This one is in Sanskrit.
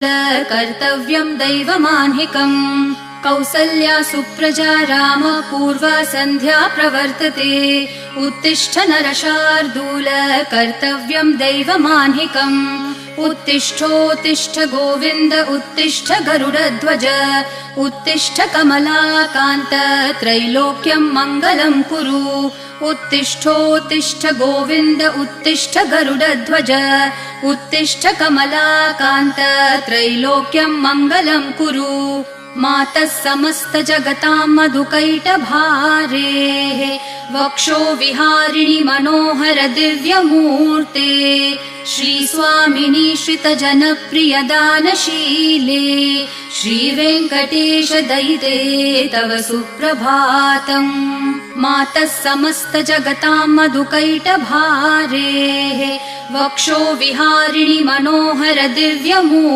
कर्तव्यं दैवमान्हिकम्। कौसल्या सुप्रजा राम पूर्वा सन्ध्या प्रवर्तते। उत्तिष्ठ नरशार्दूल कर्तव्यं दैवमान्हिकम्। उत्तिष्ठोत्तिष्ठ गोविन्द उत्तिष्ठ गरुडध्वज। उत्तिष्ठ कमलाकान्त त्रैलोक्यं मङ्गलं कुरु। उत्तिष्ठोत्तिष्ठ गोविन्द उत्तिष्ठ गरुडध्वज। उत्तिष्ठ कमलाकान्त त्रैलोक्यं मङ्गलं कुरु। मातः समस्त जगतां मधुकैटभारेः वक्षो विहारिणि मनोहर दिव्यमूर्ते। श्रीस्वामिनि श्रितजनप्रिय दानशीले श्रीवेङ्कटेश दयिते तव सुप्रभातम्। मातः समस्त जगतां मधुकैटभारेः वक्षो विहारिणि मनोहर दिव्यमूर्ते।